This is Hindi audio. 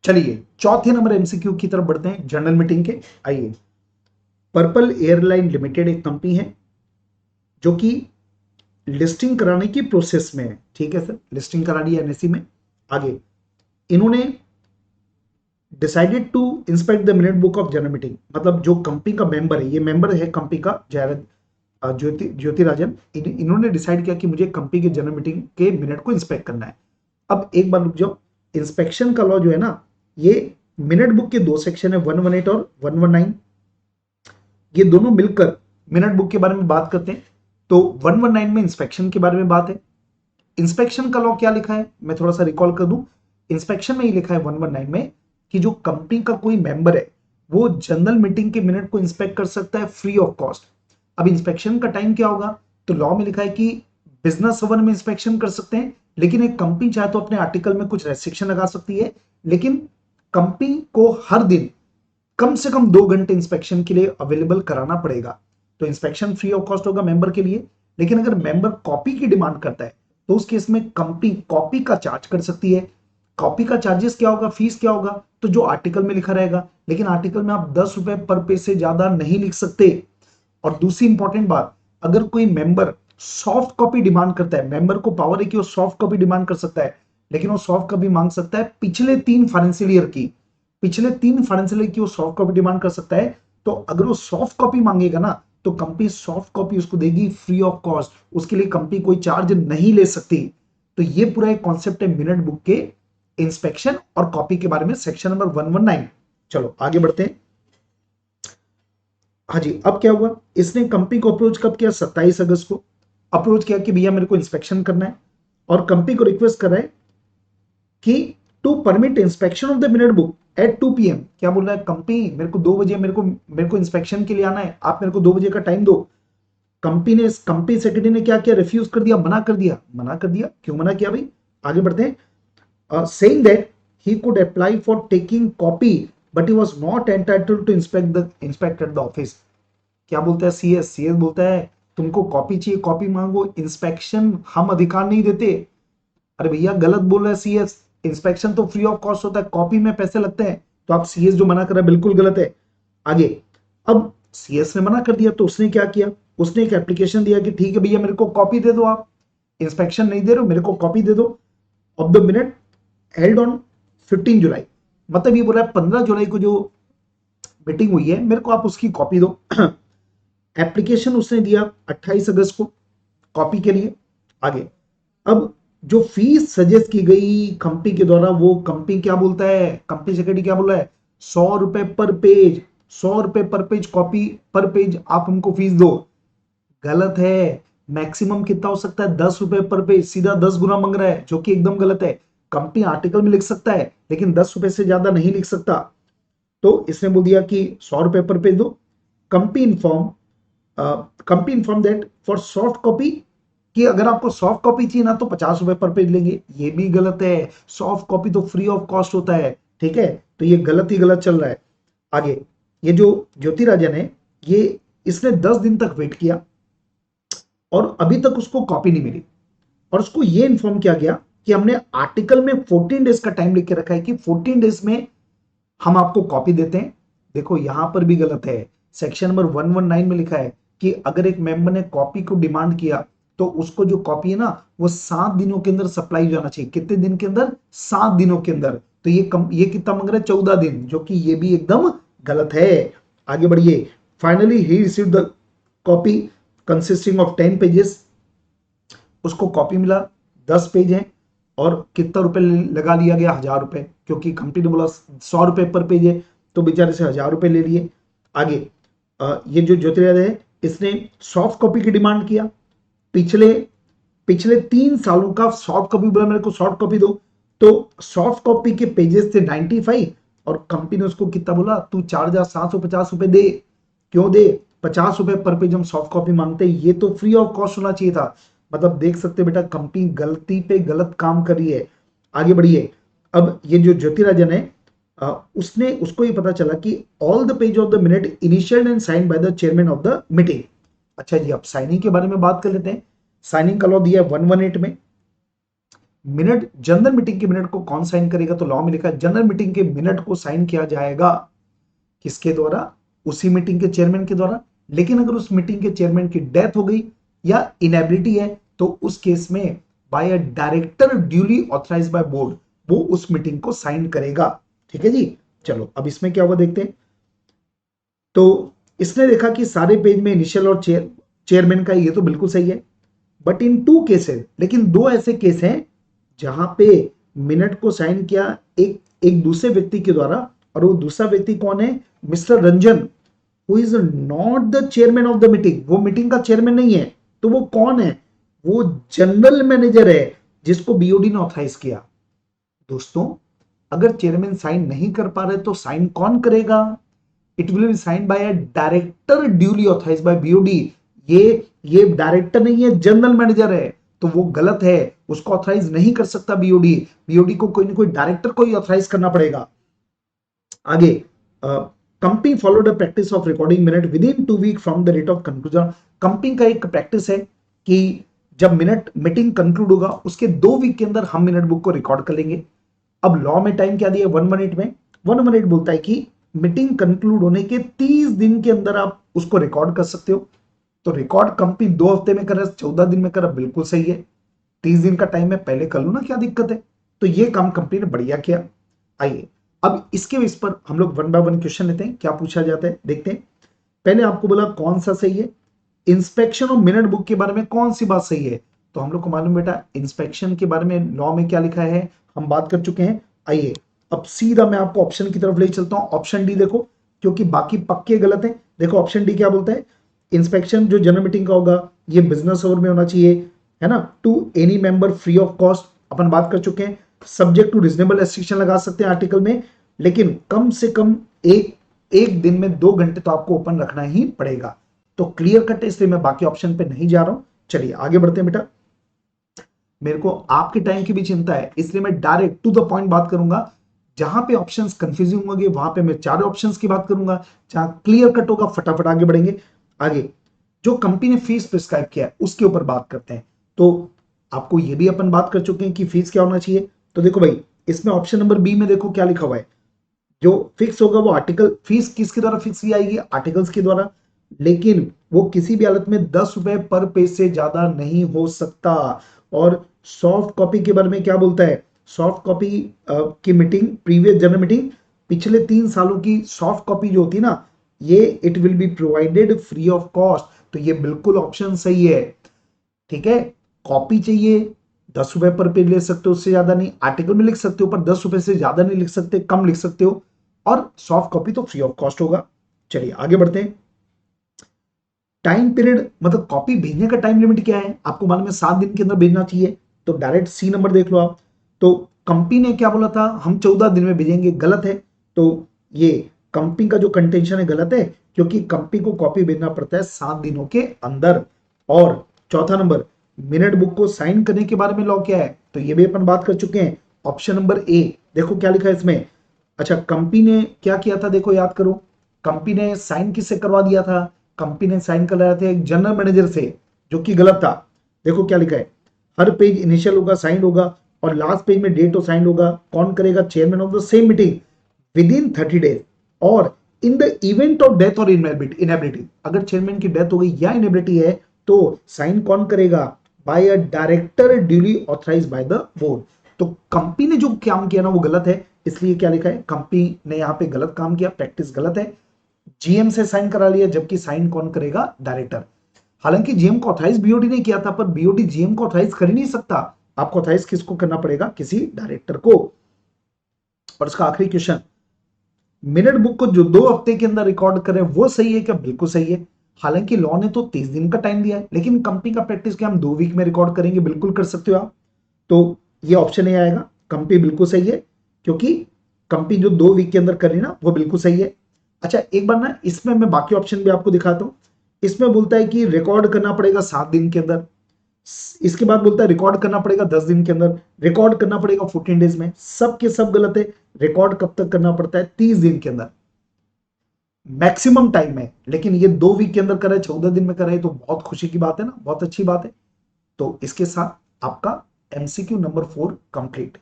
चलिए चौथे नंबर एमसीक्यू की तरफ बढ़ते हैं, जनरल मीटिंग के। आइए, पर्पल एयरलाइन लिमिटेड एक कंपनी है जो कि लिस्टिंग कराने की प्रोसेस में है। ठीक है सर, लिस्टिंग करा दी एनएसई में। आगे इन्होंने decided to inspect the minute book of general meeting, मतलब जो कंपनी का मेंबर है, ये मेंबर है कंपनी का ज्योतिराजन, इन्होंने डिसाइड किया कि मुझे कंपनी के जनरल मीटिंग के मिनट को इंस्पेक्ट करना है। अब एक बार रुक जाओ, इंस्पेक्शन का लॉ जो है ना, ये मिनट बुक के दो सेक्शन है, 118 और 119। ये दोनों मिलकर मिनट बुक के बारे में बात करते हैं। तो 119 में इंस्पेक्शन के बारे में बात है। इंस्पेक्शन का लॉ क्या लिखा है, मैं थोड़ा सा रिकॉल कर दूं। इंस्पेक्शन में ये लिखा है 119 में कि जो कंपनी का कोई मेंबर है वो जनरल मीटिंग के मिनट को इंस्पेक्ट कर सकता है फ्री ऑफ कॉस्ट। अब इंस्पेक्शन का टाइम क्या होगा, तो लॉ में लिखा है कि बिजनेस आवर में इंस्पेक्शन कर सकते हैं, लेकिन एक कंपनी चाहे तो अपने आर्टिकल में कुछ रेस्ट्रिक्शन लगा सकती है, लेकिन कंपनी को हर दिन कम से कम 2 घंटे इंस्पेक्शन के लिए अवेलेबल कराना पड़ेगा। तो इंस्पेक्शन फ्री ऑफ कॉस्ट होगा मेंबर के लिए, लेकिन अगर मेंबर कॉपी की डिमांड करता है तो उस केस में कंपनी कॉपी का चार्ज कर सकती है। कॉपी का चार्जेस क्या होगा, फीस क्या होगा, तो जो आर्टिकल में लिखा रहेगा, लेकिन आर्टिकल में आप 10 रुपए पर पेज से ज्यादा नहीं लिख सकते। और दूसरी इंपॉर्टेंट बात, अगर कोई मेंबर सॉफ्ट कॉपी डिमांड करता है, मेंबर को पावर है कि वो सॉफ्ट कॉपी डिमांड कर सकता है, लेकिन वो सॉफ्ट कॉपी मांग सकता है पिछले 3 फाइनेंशियल ईयर की, पिछले 3 फाइनेंशियल ईयर की वो सॉफ्ट कॉपी डिमांड कर सकता है। तो अगर वो सॉफ्ट कॉपी मांगेगा ना, तो कंपनी सॉफ्ट कॉपी उसको देगी फ्री ऑफ कॉस्ट, उसके लिए कंपनी कोई चार्ज नहीं ले सकती। तो ये पूरा एक कॉन्सेप्ट है मिनट बुक के इंस्पेक्शन और कॉपी के बारे में, सेक्शन नंबर 119। चलो आगे बढ़ते हैं। हाँ जी, अब क्या हुआ, इसने कंपनी को अप्रोच कब किया, 27 अगस्त को अप्रोच किया कि भैया मेरे को इंस्पेक्शन करना है, और कंपनी को रिक्वेस्ट कर रहा है कि to permit inspection of the minute book at 2 PM। क्या बोल रहा है, कंपनी मेरे को 2 बजे मेरे को इंस्पेक्शन के लिए आना है, आप मेरे को 2 बजे का टाइम दो। कंपनी सेक्रेटरी ने क्या किया, रिफ्यूज कर दिया, मना कर दिया। क्यों मना किया भाई, आगे बढ़ते हैं। Saying that he could apply for taking copy but he was not entitled to inspect at the office. क्या बोलता है सीएस बोलता है तुमको कॉपी चाहिए, कॉपी मांगो, इंस्पेक्शन हम अधिकार नहीं देते। अरे भैया गलत बोल रहा है सीएस, इंस्पेक्शन तो फ्री ऑफ कॉस्ट होता है, कॉपी में पैसे लगते हैं। तो आप सीएस जो मना कर रहा है बिल्कुल गलत है। आगे, अब सीएस ने मना कर दिया तो उसने क्या किया, उसने एक एप्लीकेशन दिया कि ठीक है भैया मेरे को कॉपी दे दो, आप इंस्पेक्शन नहीं दे रहे हो, मेरे को कॉपी दे दो of the minute held on 15 जुलाई। मतलब ये बोल रहा है 15 जुलाई को जो मीटिंग हुई है मेरे को आप उसकी कॉपी दो। एप्लीकेशन उसने दिया 28 अगस्त को कॉपी के लिए। आगे, अब जो फीस सजेस्ट की गई कंपनी के द्वारा, वो कंपनी क्या बोलता है, कंपनी सेक्रेटरी क्या बोल रहा है, 100 रुपए पर पेज, 100 रुपए पर पेज कॉपी पर पेज आप हमको फीस दो। गलत है, मैक्सिमम कितना हो सकता है, 10 रुपए पर पेज, सीधा 10 गुना मांग रहा है, जो कि एकदम गलत है। कंपनी आर्टिकल में लिख सकता है लेकिन 10 रुपए से ज्यादा नहीं लिख सकता। तो इसने बोल दिया कि 100 रुपए पर पेज दो। Company inform that for soft copy, कि अगर आपको सॉफ्ट कॉपी चाहिए ना तो 50 रुपए पर पेज लेंगे। ये भी गलत है, सॉफ्ट कॉपी तो फ्री ऑफ कॉस्ट होता है। ठीक है, तो ये गलत ही गलत चल रहा है। आगे, ये जो ज्योतिराजन है, ये इसने 10 दिन तक वेट किया और अभी तक उसको कॉपी नहीं मिली, और उसको ये इन्फॉर्म किया गया कि हमने आर्टिकल में 14 डेज का टाइम लिख के रखा है कि 14 डेज में हम आपको कॉपी देते हैं। देखो यहां पर भी गलत है, सेक्शन नंबर 119 में लिखा है कि अगर एक मेंबर ने कॉपी को डिमांड किया तो उसको जो कॉपी है ना वो 7 दिनों के अंदर सप्लाई हो जाना चाहिए। कितने दिन के अंदर, 7 दिनों के अंदर। तो ये कितना मांग रहा है, 14 दिन, जो कि ये भी एकदम गलत है। आगे बढ़िए, finally he received the copy consisting of 10 pages. उसको कॉपी मिला, 10 पेज है, और कितना रुपए लगा लिया गया, 1000 रुपए, क्योंकि कंपनी ने बोला 100 रुपए पर पेज है, तो बेचारे से 1000 रुपए ले लिए। आगे, ये जो ज्योतिरादित्य है इसने सॉफ्ट कॉपी की डिमांड किया, पिछले पिछले 3 सालों का सॉफ्ट कॉपी बोला मेरे को सॉफ्ट कॉपी दो। तो सॉफ्ट कॉपी के पेजेस थे 95, और कंपनी ने उसको कितना बोला, तू 4750 रुपए दे। क्यों दे, 50 रुपए पर पेज हम सॉफ्ट कॉपी मांगते हैं, ये तो फ्री ऑफ कॉस्ट होना चाहिए था। मतलब देख सकते बेटा कंपनी गलती पे गलत काम कर रही है। आगे बढ़िए, अब ये जो ज्योतिराजन है, उसको ये पता चला कि all the page of the minute initialled and sign by the chairman of the meeting. अच्छा जी, अब साइनिंग के बारे में बात कर लेते हैं। साइनिंग का लॉ दिया है 118 में मिनट, जनरल मीटिंग के मिनट को कौन साइन करेगा? तो लॉ में लिखा है जनरल मीटिंग के मिनट को साइन किया जाएगा किसके द्वारा? उसी मीटिंग के चेयरमैन के द्वारा। लेकिन अगर उस मीटिंग के चेयरमैन की डेथ हो गई या इनएबिलिटी है तो उस केस में by a director duly authorised by board वो उस मीटिंग को साइन करेगा। ठीक है जी। चलो अब इसमें क्या हुआ देखते हैं। तो इसने देखा कि सारे पेज में इनिशियल और चेयरमैन का, ये तो बिल्कुल सही है, बट इन टू केसेस, लेकिन दो ऐसे केस हैं जहां पे मिनट को साइन किया एक एक दूसरे व्यक्ति के द्वारा, और वो दूसरा व्यक्ति कौन है? Mister Ranjan, who is not the chairman of the meeting. वो मीटिंग का चेयरमैन नहीं है, तो वो कौन है? वो जनरल मैनेजर है जिसको बीओडी ने ऑथराइज किया। दोस्तों, अगर चेयरमैन साइन नहीं कर पा रहे तो साइन कौन करेगा? It will be sign by a director duly authorised by BOD. ये डायरेक्टर नहीं है, जनरल मैनेजर है, तो वो गलत है, उसको ऑथराइज नहीं कर सकता बीओडी। बीओडी को कोई ना कोई डायरेक्टर को ही ऑथराइज करना पड़ेगा। आगे, company followed a practice of recording minute within 2 week from the date of conclusion. Company का एक प्रैक्टिस है कि जब मिनट मीटिंग कंक्लूड होगा उसके 2 वीक के अंदर हम मिनट बुक को रिकॉर्ड कर लेंगे। अब लॉ में टाइम क्या दिया? 1 मिनट में। 1 मिनट बोलता है कि मीटिंग कंक्लूड होने के 30 दिन के अंदर आप उसको रिकॉर्ड कर सकते हो। तो रिकॉर्ड कंपनी 2 हफ्ते में कर रहा है, 14 दिन में कर रहा है, बिल्कुल सही है। 30 दिन का टाइम है, पहले कर लो ना, क्या दिक्कत है? तो ये काम कंपनी ने बढ़िया किया। आइए अब इसके इस पर हम लोग 1 बाय 1 क्वेश्चन लेते हैं, क्या पूछा जाता है देखते हैं। पहले आपको बोला कौन सा सही है, इंस्पेक्शन ऑफ मिनट बुक के बारे में कौन सी बात सही है? तो हम लोग को मालूम बेटा, इंस्पेक्शन के बारे में लॉ में क्या लिखा है हम बात कर चुके हैं। आइए अब सीधा मैं आपको ऑप्शन की तरफ ले चलता हूं। ऑप्शन डी देखो, क्योंकि बाकी पक्के गलत हैं। देखो ऑप्शन डी क्या बोलता है, इंस्पेक्शन जो जनरल मीटिंग का होगा ये बिजनेस आवर में होना चाहिए, है ना, to any member free of cost, अपन बात कर चुके हैं। सब्जेक्ट टू रिजनेबल रेस्ट्रिक्शन लगा सकते हैं आर्टिकल में, लेकिन कम से कम एक दिन में 2 घंटे तो आपको ओपन रखना ही पड़ेगा। तो क्लियर कट है, इसलिए मैं बाकी ऑप्शन पे नहीं जा रहा हूं। चलिए आगे बढ़ते हैं बेटा। मेरे को आपके टाइम की भी चिंता है, इसलिए मैं डायरेक्ट टू द पॉइंट बात करूंगा। जहां पे ऑप्शंस कंफ्यूजिंग होंगे वहां पे मैं 4 ऑप्शंस की बात करूंगा, जहां क्लियर कट होगा फटाफट आगे बढ़ेंगे। आगे जो कंपनी ने फीस प्रिस्क्राइब किया है उसके ऊपर बात करते हैं। तो आपको ये भी अपन बात कर चुके हैं कि फीस क्या होना चाहिए। तो देखो भाई, इसमें ऑप्शन नंबर बी में देखो क्या लिखा हुआ है, जो फिक्स होगा वो आर्टिकल, फीस किसके द्वारा फिक्स की जाएगी? आर्टिकल्स के द्वारा, लेकिन वो किसी भी हालत में 10 रुपए पर पेज से ज्यादा नहीं हो सकता। और सॉफ्ट कॉपी के बारे में क्या बोलता है? सॉफ्ट कॉपी की मीटिंग, प्रीवियस जनरल मीटिंग, पिछले 3 सालों की सॉफ्ट कॉपी जो होती है ना, ये it will be provided free of cost. तो ये बिल्कुल ऑप्शन सही है। ठीक है, कॉपी चाहिए 10 रुपए पर पेज ले सकते हो, उससे ज्यादा नहीं। आर्टिकल में लिख सकते हो पर 10 रुपए से ज्यादा नहीं लिख सकते, कम लिख सकते हो। और सॉफ्ट कॉपी तो फ्री ऑफ कॉस्ट होगा। चलिए आगे बढ़ते हैं। टाइम पीरियड मतलब कॉपी भेजने का टाइम लिमिट क्या है? आपको मालूम है 7 दिन के अंदर भेजना चाहिए। तो डायरेक्ट सी नंबर देख लो आप। तो कंपनी ने क्या बोला था, हम 14 दिन में भेजेंगे, गलत है। तो ये कंपनी का जो कंटेंशन है गलत है, क्योंकि कंपनी को कॉपी भेजना पड़ता है 7 दिनों के अंदर। और चौथा नंबर, मिनट बुक को साइन करने के बारे में लॉ क्या है? तो ये भी अपन बात कर चुके हैं। ऑप्शन नंबर ए देखो क्या लिखा है इसमें। अच्छा, कंपनी ने क्या किया था देखो, याद करो। कंपनी ने साइन किससे करवा दिया था? कंपनी ने साइन कराया था एक जनरल मैनेजर से, जो कि गलत था। देखो क्या लिखा है, हर पेज इनिशियल होगा, साइन होगा, और लास्ट पेज में डेट और साइन होगा। कौन करेगा? Chairman of the same meeting within 30 डेज। और in the event of death और इनएबिलिटी, अगर चेयरमैन की डेथ हो गई या इनएबिलिटी है तो साइन कौन करेगा? By a director duly authorised by the board. तो कंपनी ने जो काम किया ना वो गलत है, इसलिए क्या लिखा है, कंपनी ने यहां पे गलत काम किया, प्रैक्टिस गलत है। जीएम से साइन करा लिया, जबकि साइन कौन करेगा? डायरेक्टर। हालांकि जीएम को ऑथराइज बीओडी ने किया था, पर बीओडी जीएम को ऑथराइज कर ही नहीं सकता। आपको ऑथराइज किसको करना पड़ेगा? किसी डायरेक्टर को। और उसका आखिरी क्वेश्चन, मिनट बुक को जो 2 हफ्ते के अंदर रिकॉर्ड करें वो सही है क्या? बिल्कुल सही है। हालांकि लॉ ने तो 30 दिन का टाइम दिया है, लेकिन कंपनी का प्रैक्टिस क्या हम 2 वीक में रिकॉर्ड करेंगे, बिल्कुल कर सकते हो आप। तो ये ऑप्शन ए आएगा, कंपनी बिल्कुल सही है, क्योंकि कंपनी जो 2 वीक के अंदर कर रही ना वो बिल्कुल सही है। अच्छा एक बार ना इसमें मैं बाकी ऑप्शन भी आपको दिखाता हूं। इसमें बोलता है कि रिकॉर्ड करना पड़ेगा 7 दिन के अंदर, इसके बाद बोलता है रिकॉर्ड करना पड़ेगा 10 दिन के अंदर, रिकॉर्ड करना पड़ेगा 14 डेज में। सब के सब गलत है। रिकॉर्ड कब तक करना पड़ता है? 30 दिन के अंदर मैक्सिमम टाइम है, लेकिन ये 2 वीक के अंदर करे, 14 दिन में करे, तो बहुत खुशी की बात है ना, बहुत अच्छी बात है। तो इसके साथ आपका MCQ नंबर 4 कंप्लीट।